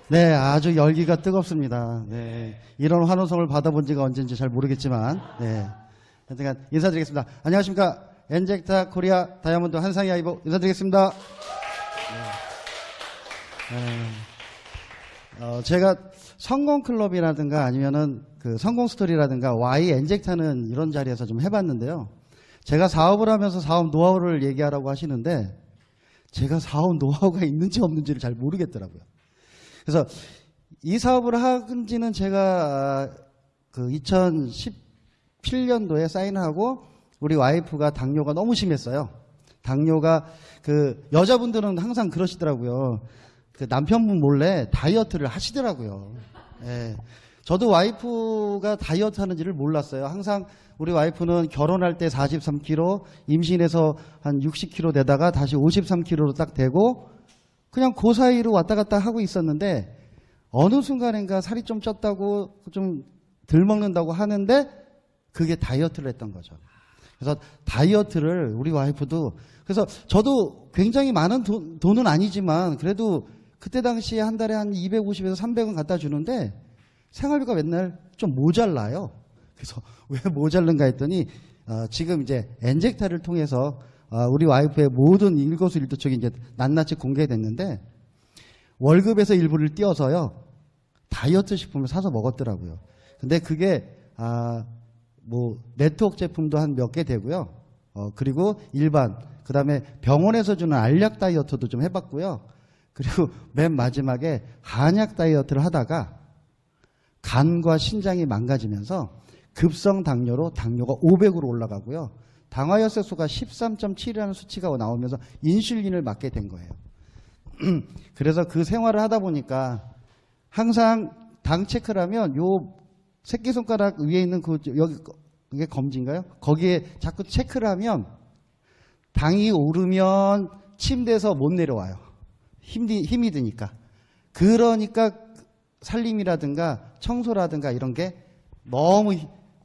네, 아주 열기가 뜨겁습니다. 네, 이런 환호성을 받아본 지가 언제인지 잘 모르겠지만, 네, 하여튼 인사드리겠습니다. 안녕하십니까? 엔젝타 코리아 다이아몬드 한상희 아이보 인사드리겠습니다. 제가 성공클럽이라든가 아니면은 그 성공스토리라든가 Y 엔젝타는 이런 자리에서 좀 해봤는데요. 제가 사업을 하면서 사업 노하우를 얘기하라고 하시는데 제가 사업 노하우가 있는지 없는지를 잘 모르겠더라고요. 그래서 이 사업을 한 지는 제가 그 2017년도에 사인하고 우리 와이프가 당뇨가 너무 심했어요. 당뇨가 그 여자분들은 항상 그러시더라고요. 그 남편분 몰래 다이어트를 하시더라고요. 예. 저도 와이프가 다이어트 하는지를 몰랐어요. 항상 우리 와이프는 결혼할 때 43kg, 임신해서 한 60kg 되다가 다시 53kg로 딱 되고 그냥 그 사이로 왔다 갔다 하고 있었는데 어느 순간인가 살이 좀 쪘다고 좀 덜 먹는다고 하는데 그게 다이어트를 했던 거죠. 그래서 다이어트를 우리 와이프도 그래서 저도 굉장히 많은 돈은 아니지만 그래도 그때 당시에 한 달에 한 250에서 300원 갖다 주는데 생활비가 맨날 좀 모자라요. 그래서 왜 모자른가 했더니 지금 이제 엔젝타를 통해서 우리 와이프의 모든 일거수일투족이 이제 낱낱이 공개됐는데 월급에서 일부를 떼어서요 다이어트 식품을 사서 먹었더라고요. 근데 그게 뭐 네트워크 제품도 한 몇 개 되고요. 그리고 일반 그다음에 병원에서 주는 알약 다이어트도 좀 해봤고요. 그리고 맨 마지막에 한약 다이어트를 하다가 간과 신장이 망가지면서 급성 당뇨로 당뇨가 500으로 올라가고요. 당화혈색소가 13.7이라는 수치가 나오면서 인슐린을 맞게 된 거예요. 그래서 그 생활을 하다 보니까 항상 당 체크를 하면 요 새끼손가락 위에 있는 그 여기 이게 검지인가요? 거기에 자꾸 체크를 하면 당이 오르면 침대에서 못 내려와요. 힘이 드니까. 그러니까 살림이라든가 청소라든가 이런 게 너무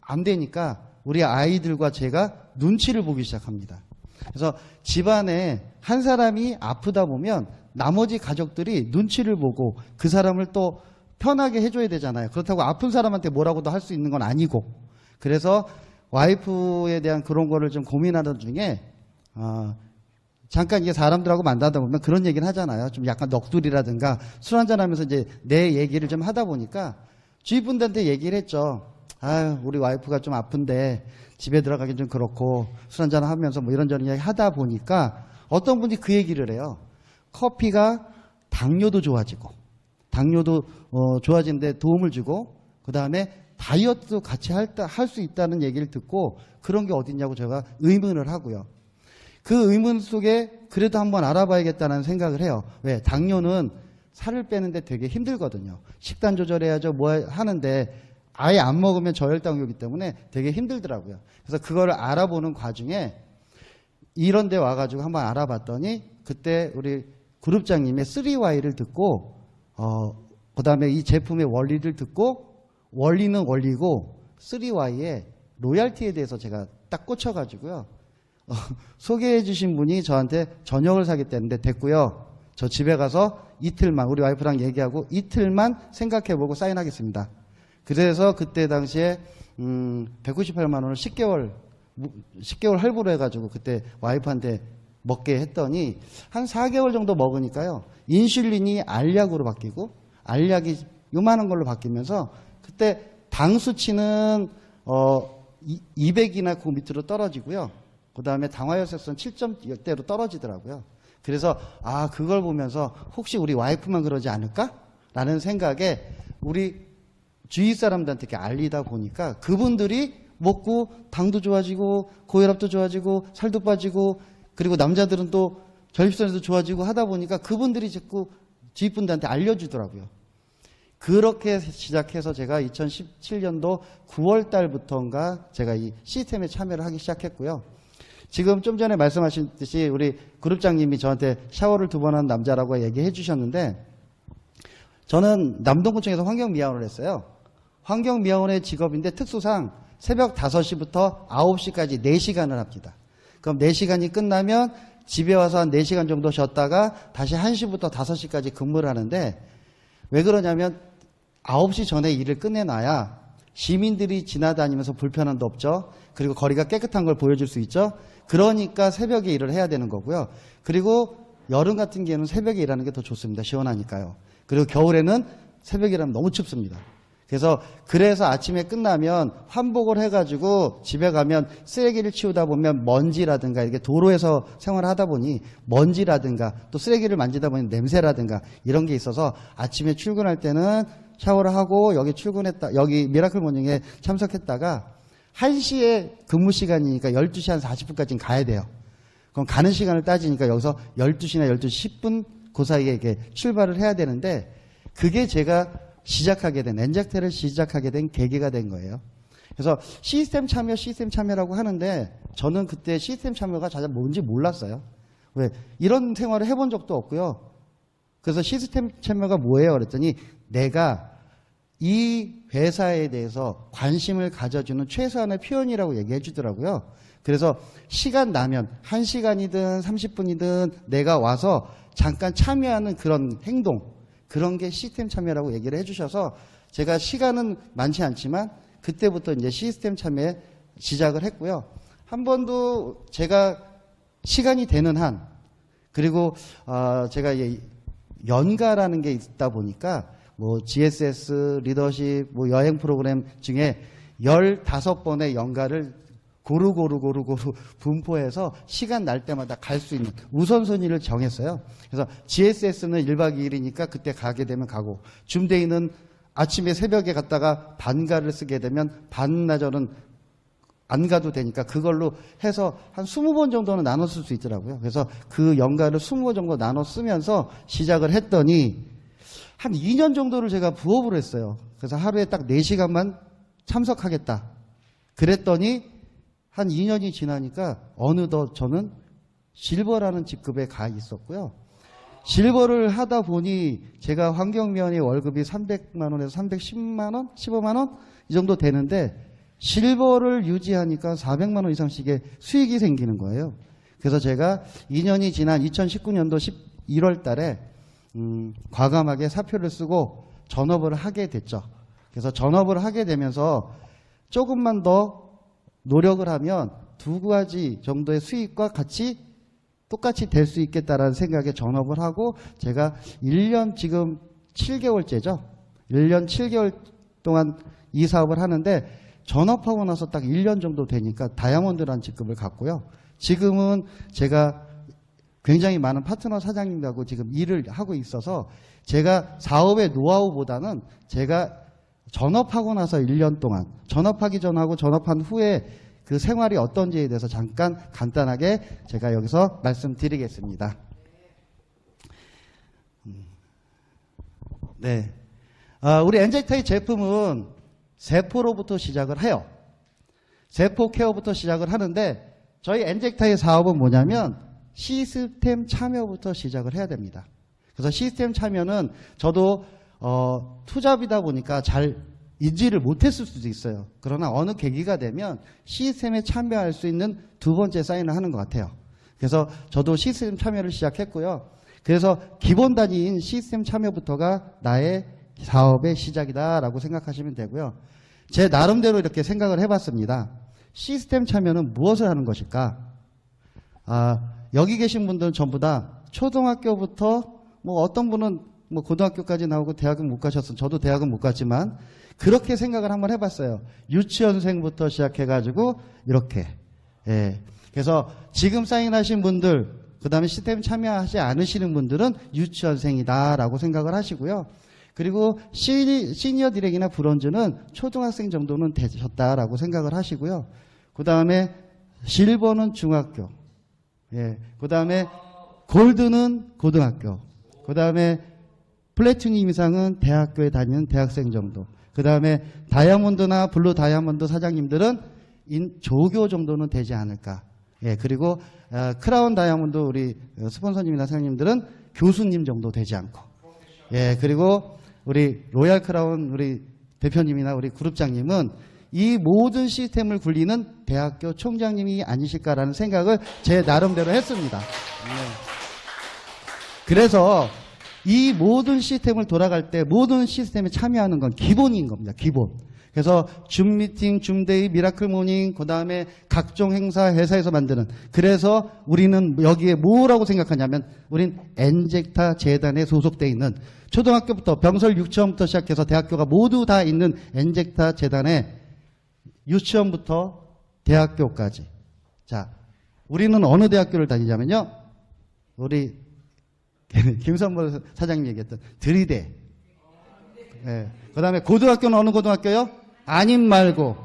안 되니까 우리 아이들과 제가 눈치를 보기 시작합니다. 그래서 집안에 한 사람이 아프다 보면 나머지 가족들이 눈치를 보고 그 사람을 또 편하게 해줘야 되잖아요. 그렇다고 아픈 사람한테 뭐라고도 할 수 있는 건 아니고. 그래서 와이프에 대한 그런 거를 좀 고민하던 중에 잠깐 이게 사람들하고 만나다 보면 그런 얘기는 하잖아요. 좀 약간 넋두리라든가 술 한잔하면서 이제 내 얘기를 좀 하다 보니까 주위 분들한테 얘기를 했죠. 아유, 우리 와이프가 좀 아픈데 집에 들어가긴 좀 그렇고 술 한잔 하면서 뭐 이런저런 이야기 하다 보니까 어떤 분이 그 얘기를 해요. 커피가 당뇨도 좋아지고 당뇨도 좋아지는데 도움을 주고 그 다음에 다이어트도 같이 할 수 있다는 얘기를 듣고 그런 게 어딨냐고 제가 의문을 하고요. 그 의문 속에 그래도 한번 알아봐야겠다는 생각을 해요. 왜? 당뇨는 살을 빼는데 되게 힘들거든요. 식단 조절해야죠. 뭐 하는데 아예 안 먹으면 저혈당이기 때문에 되게 힘들더라고요. 그래서 그거를 알아보는 과정에 이런 데 와가지고 한번 알아봤더니 그때 우리 그룹장님의 3Y를 듣고 그 다음에 이 제품의 원리를 듣고 원리는 원리고 3Y의 로얄티에 대해서 제가 딱 꽂혀가지고요. 소개해 주신 분이 저한테 저녁을 사겠다는데 됐고요. 저 집에 가서 이틀만 우리 와이프랑 얘기하고 이틀만 생각해보고 사인하겠습니다. 그래서 그때 당시에 198만 원을 10개월 할부로 해가지고 그때 와이프한테 먹게 했더니 한 4개월 정도 먹으니까요. 인슐린이 알약으로 바뀌고 알약이 요만한 걸로 바뀌면서 그때 당 수치는 200이나 그 밑으로 떨어지고요. 그 다음에 당화혈색소는 7.0대로 떨어지더라고요. 그래서 그걸 보면서 혹시 우리 와이프만 그러지 않을까? 라는 생각에 우리 주위 사람들한테 이렇게 알리다 보니까 그분들이 먹고 당도 좋아지고 고혈압도 좋아지고 살도 빠지고 그리고 남자들은 또 결핍선에도 좋아지고 하다 보니까 그분들이 자꾸 주위 분들한테 알려주더라고요. 그렇게 시작해서 제가 2017년도 9월 달부터인가 제가 이 시스템에 참여를 하기 시작했고요. 지금 좀 전에 말씀하셨듯이 우리 그룹장님이 저한테 샤워를 2번 한 남자라고 얘기해 주셨는데 저는 남동구청에서 환경미화원을 했어요. 환경미화원의 직업인데 특수상 새벽 5시부터 9시까지 4시간을 합니다. 그럼 4시간이 끝나면 집에 와서 한 4시간 정도 쉬었다가 다시 1시부터 5시까지 근무를 하는데 왜 그러냐면 9시 전에 일을 끝내놔야 시민들이 지나다니면서 불편함도 없죠. 그리고 거리가 깨끗한 걸 보여줄 수 있죠. 그러니까 새벽에 일을 해야 되는 거고요. 그리고 여름 같은 경우는 새벽에 일하는 게 더 좋습니다. 시원하니까요. 그리고 겨울에는 새벽에 일하면 너무 춥습니다. 그래서 아침에 끝나면 환복을 해가지고 집에 가면 쓰레기를 치우다 보면 먼지라든가 이게 도로에서 생활을 하다 보니 먼지라든가 또 쓰레기를 만지다 보니 냄새라든가 이런 게 있어서 아침에 출근할 때는 샤워를 하고 여기 미라클 모닝에 참석했다가 1시에 근무 시간이니까 12시 한 40분까지는 가야 돼요. 그럼 가는 시간을 따지니까 여기서 12시나 12시 10분 그 사이에 이게 출발을 해야 되는데 그게 제가 엔젝테를 시작하게 된 계기가 된 거예요. 그래서 시스템 참여라고 하는데 저는 그때 시스템 참여가 잘 뭔지 몰랐어요. 왜? 이런 생활을 해본 적도 없고요. 그래서 시스템 참여가 뭐예요? 그랬더니 내가 이 회사에 대해서 관심을 가져주는 최소한의 표현이라고 얘기해 주더라고요. 그래서 시간 나면 1시간이든 30분이든 내가 와서 잠깐 참여하는 그런 행동, 그런 게 시스템 참여라고 얘기를 해주셔서 제가 시간은 많지 않지만 그때부터 이제 시스템 참여에 시작을 했고요. 한 번도 제가 시간이 되는 한, 그리고 제가 연가라는 게 있다 보니까 뭐 GSS, 리더십, 뭐 여행 프로그램 중에 15번의 연가를 고루 분포해서 시간 날 때마다 갈 수 있는 우선순위를 정했어요. 그래서 GSS는 1박 2일이니까 그때 가게 되면 가고, 줌데이는 아침에 새벽에 갔다가 반가를 쓰게 되면 반나절은 안 가도 되니까 그걸로 해서 한 20번 정도는 나눠 쓸 수 있더라고요. 그래서 그 연가를 20번 정도 나눠 쓰면서 시작을 했더니 한 2년 정도를 제가 부업으로 했어요. 그래서 하루에 딱 4시간만 참석하겠다. 그랬더니 한 2년이 지나니까 어느덧 저는 실버라는 직급에 가 있었고요. 실버를 하다 보니 제가 환경미원의 월급이 300만 원에서 310만 원, 15만 원 이 정도 되는데 실버를 유지하니까 400만 원 이상씩의 수익이 생기는 거예요. 그래서 제가 2년이 지난 2019년도 11월 달에 과감하게 사표를 쓰고 전업을 하게 됐죠. 그래서 전업을 하게 되면서 조금만 더 노력을 하면 2가지 정도의 수익과 똑같이 될 수 있겠다라는 생각에 전업을 하고 제가 1년 지금 7개월째죠. 1년 7개월 동안 이 사업을 하는데 전업하고 나서 딱 1년 정도 되니까 다이아몬드라는 직급을 갖고요. 지금은 제가 굉장히 많은 파트너 사장님들하고 지금 일을 하고 있어서 제가 사업의 노하우보다는 제가 전업하고 나서 1년 동안, 전업하기 전하고 전업한 후에 그 생활이 어떤지에 대해서 잠깐 간단하게 제가 여기서 말씀드리겠습니다. 네, 우리 엔젝터의 제품은 세포로부터 시작을 해요. 세포 케어부터 시작을 하는데 저희 엔젝터의 사업은 뭐냐면 시스템 참여부터 시작을 해야 됩니다. 그래서 시스템 참여는 저도 투잡이다 보니까 잘 인지를 못했을 수도 있어요. 그러나 어느 계기가 되면 시스템에 참여할 수 있는 2번째 사인을 하는 것 같아요. 그래서 저도 시스템 참여를 시작했고요. 그래서 기본 단위인 시스템 참여부터가 나의 사업의 시작이다라고 생각하시면 되고요. 제 나름대로 이렇게 생각을 해봤습니다. 시스템 참여는 무엇을 하는 것일까? 여기 계신 분들은 전부 다 초등학교부터 뭐 어떤 분은 뭐 고등학교까지 나오고 대학은 못 가셨어요. 저도 대학은 못 갔지만 그렇게 생각을 한번 해봤어요. 유치원생부터 시작해가지고 이렇게. 예. 그래서 지금 사인하신 분들, 그 다음에 시스템 참여하지 않으시는 분들은 유치원생이다라고 생각을 하시고요. 그리고 시니어 디렉이나 브론즈는 초등학생 정도는 되셨다라고 생각을 하시고요. 그 다음에 실버는 중학교, 예. 그 다음에 골드는 고등학교, 그 다음에 플래티늄 이상은 대학교에 다니는 대학생 정도, 그 다음에 다이아몬드나 블루 다이아몬드 사장님들은 조교 정도는 되지 않을까. 예. 그리고 크라운 다이아몬드 우리 스폰서님이나 사장님들은 교수님 정도 되지 않고, 예. 그리고 우리 로얄 크라운 우리 대표님이나 우리 그룹장님은 이 모든 시스템을 굴리는 대학교 총장님이 아니실까라는 생각을 제 나름대로 했습니다. 네. 그래서 이 모든 시스템을 돌아갈 때 모든 시스템에 참여하는 건 기본인 겁니다. 기본. 그래서 줌 미팅, 줌 데이, 미라클 모닝, 그 다음에 각종 행사 회사에서 만드는. 그래서 우리는 여기에 뭐라고 생각하냐면 우린 엔젝타 재단에 소속돼 있는 초등학교부터 병설 유치원부터 시작해서 대학교가 모두 다 있는 엔젝타 재단에 유치원부터 대학교까지. 자, 우리는 어느 대학교를 다니냐면요. 우리 김선보 사장님이 얘기했던 들이대. 네. 그 다음에 고등학교는 어느 고등학교요? 아님 말고.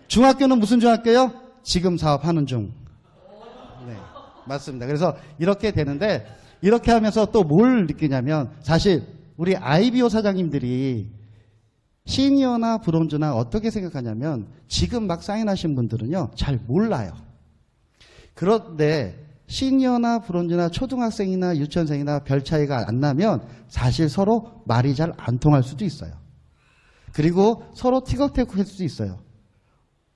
중학교는 무슨 중학교요? 지금 사업하는 중. 네, 맞습니다. 그래서 이렇게 되는데 이렇게 하면서 또 뭘 느끼냐면 사실 우리 IBO 사장님들이 시니어나 브론즈나 어떻게 생각하냐면 지금 막 사인하신 분들은요 잘 몰라요. 그런데 시니어나 브론즈나 초등학생이나 유치원생이나 별 차이가 안 나면 사실 서로 말이 잘 안 통할 수도 있어요. 그리고 서로 티격태격할 수도 있어요.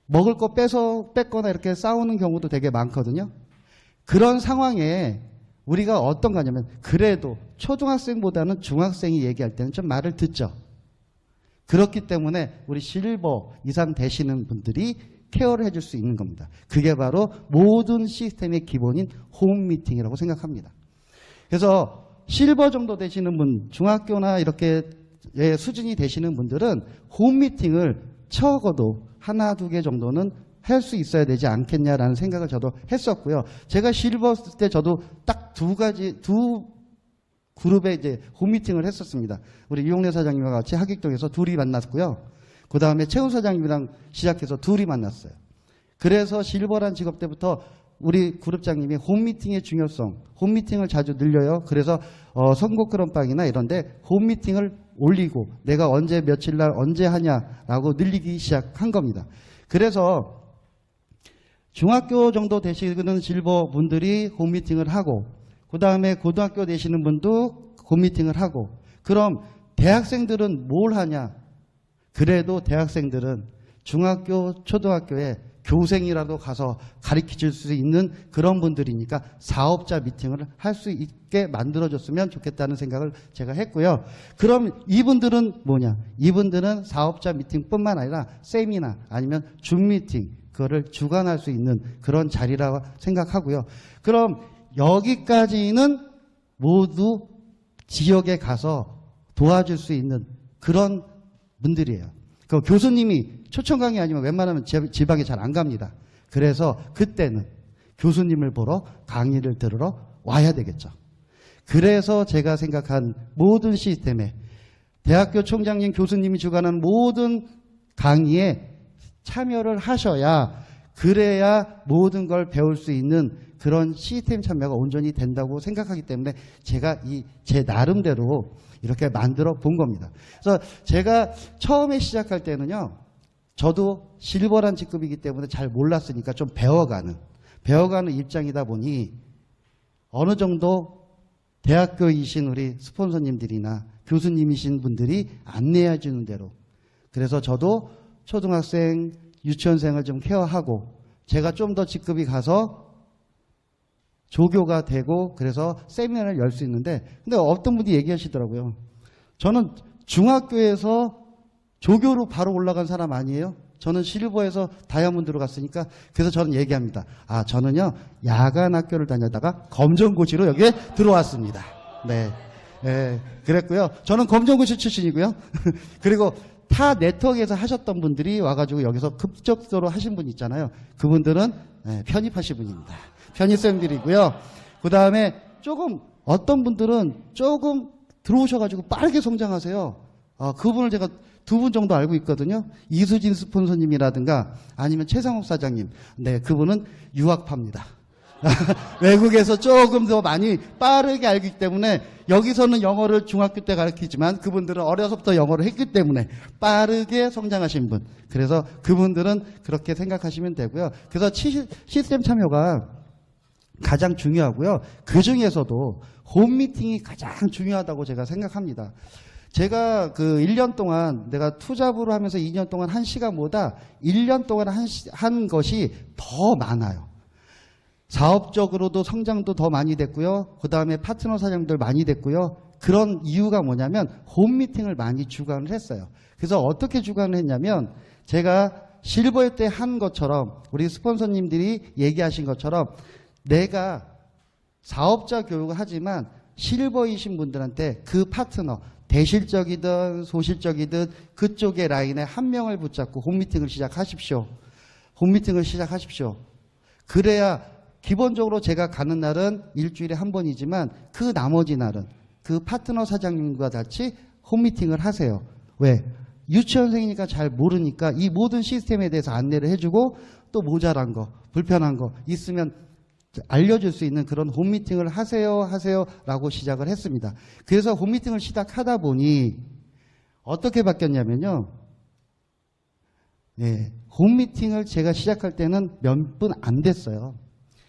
먹을 거 뺏거나 이렇게 싸우는 경우도 되게 많거든요. 그런 상황에 우리가 어떤 거냐면 그래도 초등학생보다는 중학생이 얘기할 때는 좀 말을 듣죠. 그렇기 때문에 우리 실버 이상 되시는 분들이 케어를 해줄 수 있는 겁니다. 그게 바로 모든 시스템의 기본인 홈 미팅이라고 생각합니다. 그래서 실버 정도 되시는 분, 중학교나 이렇게 수준이 되시는 분들은 홈 미팅을 적어도 하나, 두 개 정도는 할 수 있어야 되지 않겠냐라는 생각을 저도 했었고요. 제가 실버 때 저도 딱 두 그룹의 이제 홈 미팅을 했었습니다. 우리 이용래 사장님과 같이 하객동에서 둘이 만났고요. 그 다음에 최훈 사장님이랑 시작해서 둘이 만났어요. 그래서 실버란 직업 때부터 우리 그룹장님이 홈미팅의 중요성, 홈미팅을 자주 늘려요. 그래서 선곡 그런빵이나 이런데 홈미팅을 올리고 내가 언제 며칠 날 언제 하냐라고 늘리기 시작한 겁니다. 그래서 중학교 정도 되시는 실버 분들이 홈미팅을 하고 그 다음에 고등학교 되시는 분도 홈미팅을 하고 그럼 대학생들은 뭘 하냐? 그래도 대학생들은 중학교, 초등학교에 교생이라도 가서 가르쳐 줄 수 있는 그런 분들이니까 사업자 미팅을 할 수 있게 만들어줬으면 좋겠다는 생각을 제가 했고요. 그럼 이분들은 뭐냐? 이분들은 사업자 미팅뿐만 아니라 세미나 아니면 줌 미팅 그거를 주관할 수 있는 그런 자리라고 생각하고요. 그럼 여기까지는 모두 지역에 가서 도와줄 수 있는 그런 분들이에요. 그 교수님이 초청 강의 아니면 웬만하면 지방에 잘 안 갑니다. 그래서 그때는 교수님을 보러 강의를 들으러 와야 되겠죠. 그래서 제가 생각한 모든 시스템에 대학교 총장님 교수님이 주관하는 모든 강의에 참여를 하셔야 그래야 모든 걸 배울 수 있는 그런 시스템 참여가 온전히 된다고 생각하기 때문에 제가 제 나름대로 이렇게 만들어 본 겁니다. 그래서 제가 처음에 시작할 때는요. 저도 실버란 직급이기 때문에 잘 몰랐으니까 좀 배워가는 입장이다 보니 어느 정도 대학교이신 우리 스폰서님들이나 교수님이신 분들이 안내해 주는 대로 그래서 저도 초등학생, 유치원생을 좀 케어하고 제가 좀 더 직급이 가서 조교가 되고 그래서 세미나를 열 수 있는데 근데 어떤 분이 얘기하시더라고요. 저는 중학교에서 조교로 바로 올라간 사람 아니에요? 저는 실버에서 다이아몬드로 갔으니까 그래서 저는 얘기합니다. 아 저는요 야간 학교를 다녔다가 검정고시로 여기에 들어왔습니다. 네, 그랬고요. 저는 검정고시 출신이고요. 그리고 타 네트워크에서 하셨던 분들이 와가지고 여기서 급적으로 하신 분 있잖아요. 그분들은 편입하신 분입니다. 편입생들이고요. 그 다음에 조금 어떤 분들은 조금 들어오셔가지고 빠르게 성장하세요. 그분을 제가 두 분 정도 알고 있거든요. 이수진 스폰서님이라든가 아니면 최상욱 사장님. 네, 그분은 유학파입니다. 외국에서 조금 더 많이 빠르게 알기 때문에 여기서는 영어를 중학교 때 가르치지만 그분들은 어려서부터 영어를 했기 때문에 빠르게 성장하신 분. 그래서 그분들은 그렇게 생각하시면 되고요. 그래서 시스템 참여가 가장 중요하고요. 그 중에서도 홈 미팅이 가장 중요하다고 제가 생각합니다. 제가 그 1년 동안 내가 투잡으로 하면서 2년 동안 한 시간보다 1년 동안 한 것이 더 많아요. 사업적으로도 성장도 더 많이 됐고요. 그 다음에 파트너 사장들 많이 됐고요. 그런 이유가 뭐냐면 홈미팅을 많이 주관을 했어요. 그래서 어떻게 주관을 했냐면 제가 실버회 때 한 것처럼 우리 스폰서님들이 얘기하신 것처럼 내가 사업자 교육을 하지만 실버이신 분들한테 그 파트너 대실적이든 소실적이든 그쪽의 라인에 한 명을 붙잡고 홈미팅을 시작하십시오. 홈미팅을 시작하십시오. 그래야 기본적으로 제가 가는 날은 일주일에 한 번이지만 그 나머지 날은 그 파트너 사장님과 같이 홈미팅을 하세요. 왜? 유치원생이니까 잘 모르니까 이 모든 시스템에 대해서 안내를 해주고 또 모자란 거, 불편한 거 있으면 알려줄 수 있는 그런 홈미팅을 하세요 라고 시작을 했습니다. 그래서 홈미팅을 시작하다 보니 어떻게 바뀌었냐면요. 네, 홈미팅을 제가 시작할 때는 몇 분 안 됐어요.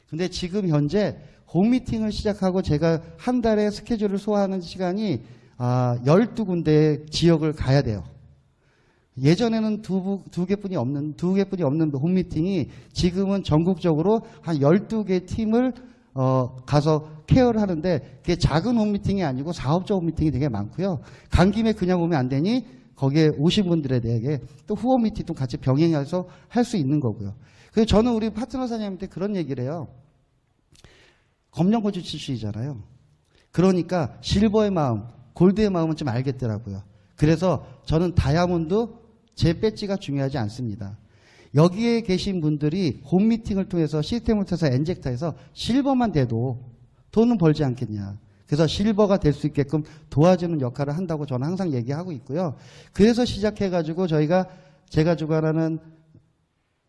근데 지금 현재 홈미팅을 시작하고 제가 한 달에 스케줄을 소화하는 시간이 12군데 지역을 가야 돼요. 예전에는 두 개뿐이 없는 홈미팅이 지금은 전국적으로 한 12개 팀을 가서 케어를 하는데 그게 작은 홈미팅이 아니고 사업적 홈미팅이 되게 많고요. 간 김에 그냥 오면 안 되니 거기에 오신 분들에 대해 또 후원 미팅도 같이 병행해서 할 수 있는 거고요. 그래서 저는 우리 파트너 사장님한테 그런 얘기를 해요. 검정고추 출신이잖아요. 그러니까 실버의 마음, 골드의 마음은 좀 알겠더라고요. 그래서 저는 다이아몬드 제 배지가 중요하지 않습니다. 여기에 계신 분들이 홈미팅을 통해서 시스템을 통해서 엔젝터해서 실버만 돼도 돈은 벌지 않겠냐. 그래서 실버가 될 수 있게끔 도와주는 역할을 한다고 저는 항상 얘기하고 있고요. 그래서 시작해가지고 제가 주관하는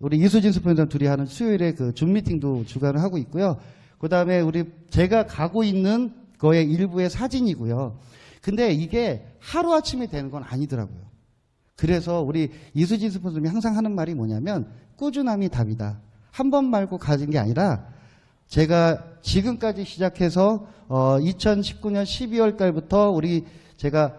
우리 이수진 스폰서 둘이 하는 수요일에 그 줌 미팅도 주관을 하고 있고요. 그 다음에 제가 가고 있는 거의 일부의 사진이고요. 근데 이게 하루아침에 되는 건 아니더라고요. 그래서 우리 이수진 스폰서님이 항상 하는 말이 뭐냐면 꾸준함이 답이다. 한 번 말고 가진 게 아니라 제가 지금까지 시작해서 2019년 12월 달부터 제가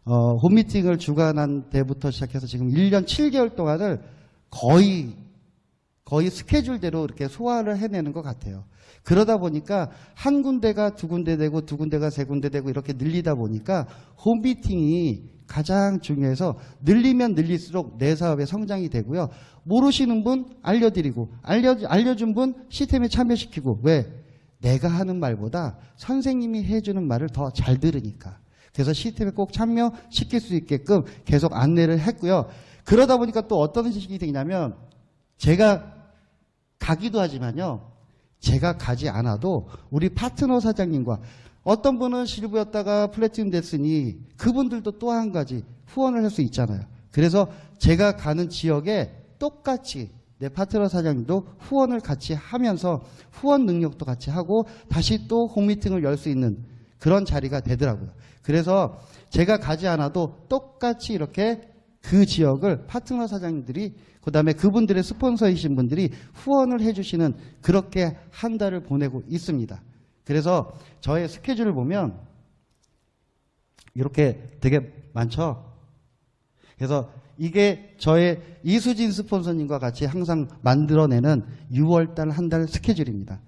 홈미팅을 주관한 때부터 시작해서 지금 1년 7개월 동안을 거의 스케줄대로 이렇게 소화를 해내는 것 같아요. 그러다 보니까 한 군데가 두 군데 되고 두 군데가 세 군데 되고 이렇게 늘리다 보니까 홈미팅이 가장 중요해서 늘리면 늘릴수록 내 사업의 성장이 되고요. 모르시는 분 알려드리고 알려준 분 시스템에 참여시키고 왜? 내가 하는 말보다 선생님이 해주는 말을 더 잘 들으니까. 그래서 시스템에 꼭 참여시킬 수 있게끔 계속 안내를 했고요. 그러다 보니까 또 어떤 식이 되냐면 제가 가기도 하지만요. 제가 가지 않아도 우리 파트너 사장님과 어떤 분은 실버였다가 플래티넘 됐으니 그분들도 또 한 가지 후원을 할 수 있잖아요. 그래서 제가 가는 지역에 똑같이 내 파트너 사장님도 후원을 같이 하면서 후원 능력도 같이 하고 다시 또 홈미팅을 열 수 있는 그런 자리가 되더라고요. 그래서 제가 가지 않아도 똑같이 이렇게 그 지역을 파트너 사장님들이 그다음에 그분들의 스폰서이신 분들이 후원을 해주시는 그렇게 한 달을 보내고 있습니다. 그래서 저의 스케줄을 보면 이렇게 되게 많죠. 그래서 이게 저의 이수진 스폰서님과 같이 항상 만들어내는 6월달 한 달 스케줄입니다.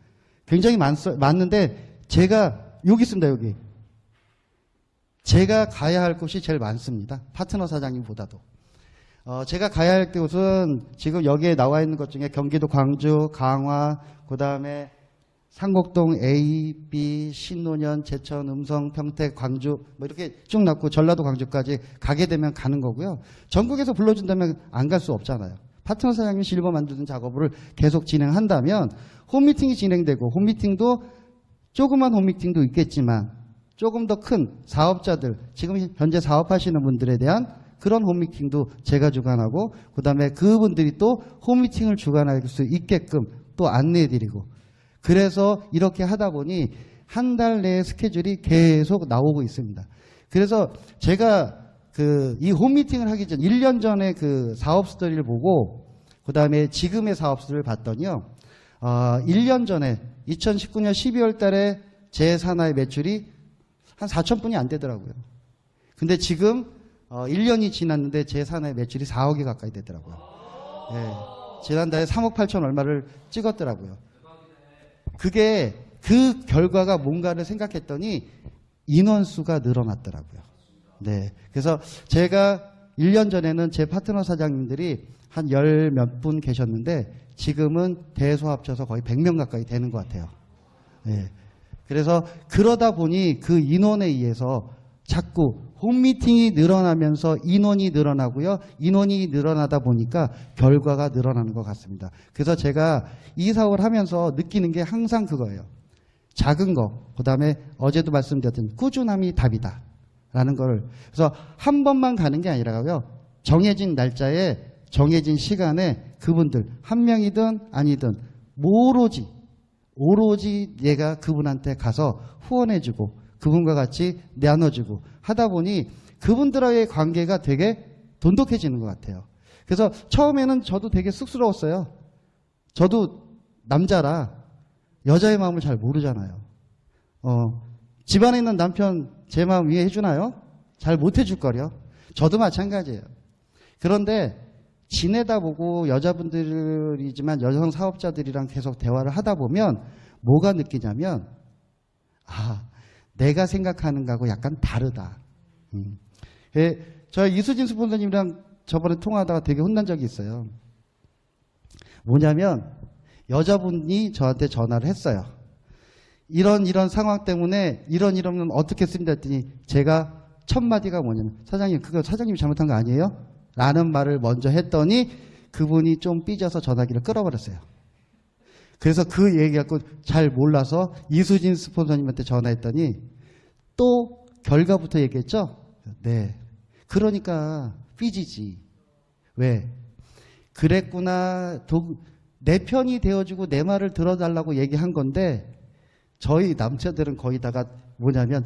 굉장히 많는데 제가 여기 있습니다. 여기. 제가 가야 할 곳이 제일 많습니다. 파트너 사장님보다도. 제가 가야 할 곳은 지금 여기에 나와 있는 것 중에 경기도 광주, 강화, 그 다음에 상곡동 A, B, 신논현, 제천, 음성, 평택, 광주 뭐 이렇게 쭉 났고 전라도 광주까지 가게 되면 가는 거고요. 전국에서 불러준다면 안 갈 수 없잖아요. 파트너 사장님 실버 만드는 작업을 계속 진행한다면 홈미팅이 진행되고 홈미팅도 조그만 홈미팅도 있겠지만 조금 더 큰 사업자들 지금 현재 사업하시는 분들에 대한 그런 홈미팅도 제가 주관하고 그다음에 그분들이 또 홈미팅을 주관할 수 있게끔 또 안내해드리고 그래서 이렇게 하다 보니 한 달 내에 스케줄이 계속 나오고 있습니다. 그래서 제가 이 홈미팅을 하기 전 1년 전에 그 사업 스토리를 보고 그다음에 지금의 사업 스토리를 봤더니요. 1년 전에 2019년 12월 달에 제 산하의 매출이 한 4,000분이 안 되더라고요. 근데 지금 1년이 지났는데 제 산하의 매출이 4억이 가까이 되더라고요. 네, 지난달에 3억 8천 얼마를 찍었더라고요. 그게 그 결과가 뭔가를 생각했더니 인원수가 늘어났더라고요. 네. 그래서 제가 1년 전에는 제 파트너 사장님들이 한 10몇 분 계셨는데 지금은 대소 합쳐서 거의 100명 가까이 되는 것 같아요. 네. 그래서 그러다 보니 그 인원에 의해서 자꾸 홈미팅이 늘어나면서 인원이 늘어나고요. 인원이 늘어나다 보니까 결과가 늘어나는 것 같습니다. 그래서 제가 이 사업을 하면서 느끼는 게 항상 그거예요. 작은 거, 그 다음에 어제도 말씀드렸던 꾸준함이 답이다. 라는 걸. 그래서 한 번만 가는 게 아니라고요. 정해진 날짜에 정해진 시간에 그분들 한 명이든 아니든 오로지 내가 그분한테 가서 후원해주고 그분과 같이 나눠주고 하다 보니 그분들과의 관계가 되게 돈독해지는 것 같아요. 그래서 처음에는 저도 되게 쑥스러웠어요. 저도 남자라 여자의 마음을 잘 모르잖아요. 집안에 있는 남편 제 마음 이해해 주나요? 잘 못 해줄 거려. 저도 마찬가지예요. 그런데 지내다 보고 여자분들이지만 여성 사업자들이랑 계속 대화를 하다 보면 뭐가 느끼냐면 내가 생각하는 거하고 약간 다르다. 저 이수진 스폰서님이랑 저번에 통화하다가 되게 혼난 적이 있어요. 뭐냐면 여자분이 저한테 전화를 했어요. 이런 상황 때문에 이러면 어떻게 씁니다 했더니 제가 첫 마디가 뭐냐면 사장님 그거 사장님이 잘못한 거 아니에요? 라는 말을 먼저 했더니 그분이 좀 삐져서 전화기를 끌어버렸어요. 그래서 그 얘기 갖고 잘 몰라서 이수진 스폰서님한테 전화했더니 또 결과부터 얘기했죠? 네. 그러니까 삐지지. 왜? 그랬구나. 내 편이 되어주고 내 말을 들어달라고 얘기한 건데 저희 남자들은 거의 다가 뭐냐면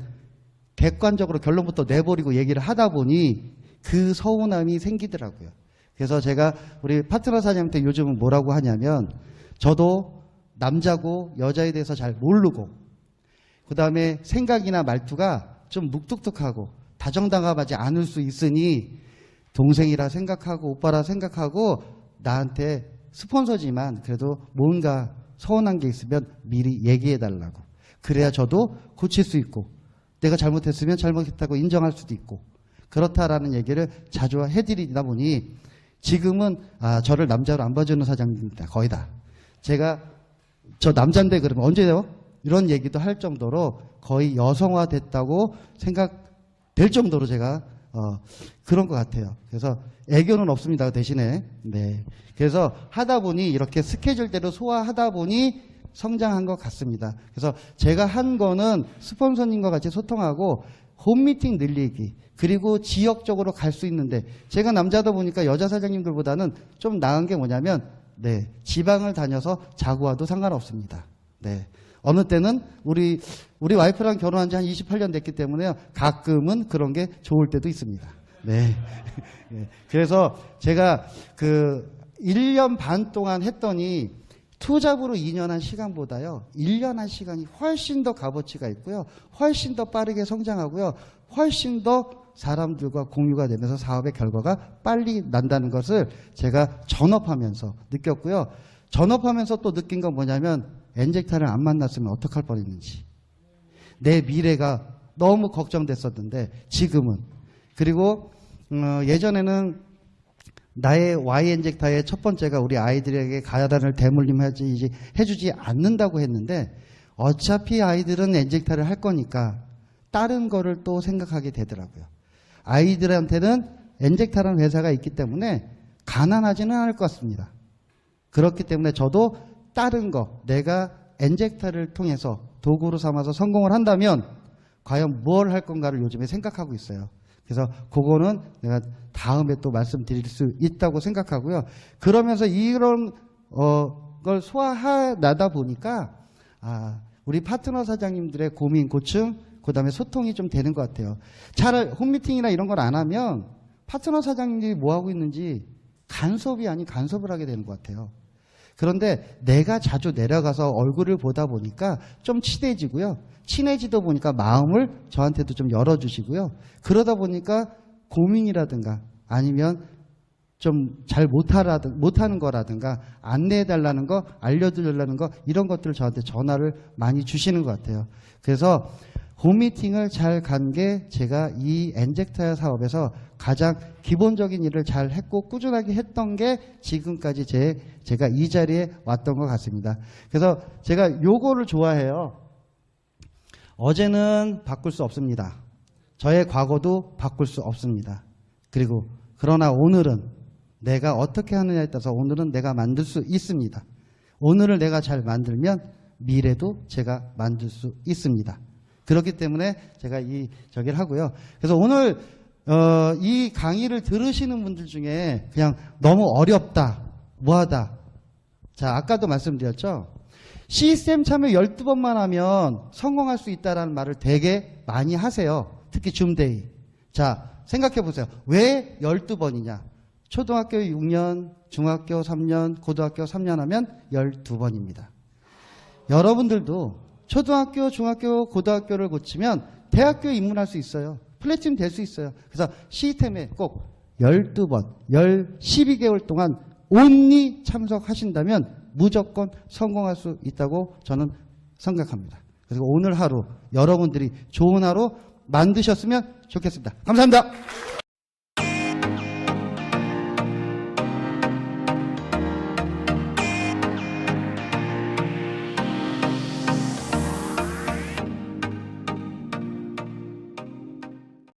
객관적으로 결론부터 내버리고 얘기를 하다 보니 그 서운함이 생기더라고요. 그래서 제가 우리 파트너 사장님한테 요즘은 뭐라고 하냐면 저도 남자고 여자에 대해서 잘 모르고 그 다음에 생각이나 말투가 좀 묵뚝뚝하고 다정다감하지 않을 수 있으니 동생이라 생각하고 오빠라 생각하고 나한테 스폰서지만 그래도 뭔가 서운한 게 있으면 미리 얘기해달라고. 그래야 저도 고칠 수 있고 내가 잘못했으면 잘못했다고 인정할 수도 있고 그렇다라는 얘기를 자주 해드리다 보니 지금은 저를 남자로 안 봐주는 사장님입니다. 거의 다. 제가 저 남자인데 그러면 언제요? 이런 얘기도 할 정도로 거의 여성화됐다고 생각될 정도로 제가 그런 것 같아요. 그래서 애교는 없습니다. 대신에. 네. 그래서 하다 보니 이렇게 스케줄대로 소화하다 보니 성장한 것 같습니다. 그래서 제가 한 거는 스폰서님과 같이 소통하고 홈미팅 늘리기 그리고 지역적으로 갈 수 있는데 제가 남자다 보니까 여자 사장님들보다는 좀 나은 게 뭐냐면 네, 지방을 다녀서 자고 와도 상관없습니다. 네. 어느 때는 우리 와이프랑 결혼한 지 한 28년 됐기 때문에요. 가끔은 그런 게 좋을 때도 있습니다. 네. 네. 그래서 제가 1년 반 동안 했더니 투잡으로 2년 한 시간보다요. 1년 한 시간이 훨씬 더 값어치가 있고요. 훨씬 더 빠르게 성장하고요. 훨씬 더 사람들과 공유가 되면서 사업의 결과가 빨리 난다는 것을 제가 전업하면서 느꼈고요. 전업하면서 또 느낀 건 뭐냐면 엔젝타를 안 만났으면 어떡할 뻔했는지. 내 미래가 너무 걱정됐었는데 지금은. 그리고 예전에는 나의 Y 엔젝타의 첫 번째가 우리 아이들에게 가야단을 해주지 않는다고 했는데 어차피 아이들은 엔젝타를 할 거니까 다른 거를 또 생각하게 되더라고요. 아이들한테는 엔젝타라는 회사가 있기 때문에 가난하지는 않을 것 같습니다. 그렇기 때문에 저도 다른 거 내가 엔젝타를 통해서 도구로 삼아서 성공을 한다면 과연 뭘 할 건가를 요즘에 생각하고 있어요. 그래서 그거는 내가 다음에 또 말씀드릴 수 있다고 생각하고요. 그러면서 이런 걸 소화하다 보니까 우리 파트너 사장님들의 고민, 고충, 그 다음에 소통이 좀 되는 것 같아요. 차라리 홈미팅이나 이런 걸 안 하면 파트너 사장님들이 뭐 하고 있는지 간섭이 아닌 간섭을 하게 되는 것 같아요. 그런데 내가 자주 내려가서 얼굴을 보다 보니까 좀 친해지고요. 친해지다 보니까 마음을 저한테도 좀 열어주시고요. 그러다 보니까 고민이라든가 아니면 좀 잘 못하는 거라든가 안내해달라는 거, 알려드리려는 거 이런 것들을 저한테 전화를 많이 주시는 것 같아요. 그래서 홈미팅을 잘 간 게 제가 이 엔젝터 사업에서 가장 기본적인 일을 잘 했고 꾸준하게 했던 게 지금까지 제가 이 자리에 왔던 것 같습니다. 그래서 제가 요거를 좋아해요. 어제는 바꿀 수 없습니다. 저의 과거도 바꿀 수 없습니다. 그리고 그러나 오늘은 내가 어떻게 하느냐에 따라서 오늘은 내가 만들 수 있습니다. 오늘을 내가 잘 만들면 미래도 제가 만들 수 있습니다. 그렇기 때문에 제가 저기를 하고요. 그래서 오늘 이 강의를 들으시는 분들 중에 그냥 너무 어렵다, 뭐하다. 자, 아까도 말씀드렸죠. 시스템 참여 12번만 하면 성공할 수 있다라는 말을 되게 많이 하세요. 특히 줌데이. 자, 생각해 보세요. 왜 12번이냐? 초등학교 6년, 중학교 3년, 고등학교 3년 하면 12번입니다. 여러분들도 초등학교, 중학교, 고등학교를 거치면 대학교에 입문할 수 있어요. 플래티넘 될 수 있어요. 그래서 시스템에 꼭 12번, 12개월 동안 온리 참석하신다면 무조건 성공할 수 있다고 저는 생각합니다. 그리고 오늘 하루 여러분들이 좋은 하루 만드셨으면 좋겠습니다. 감사합니다.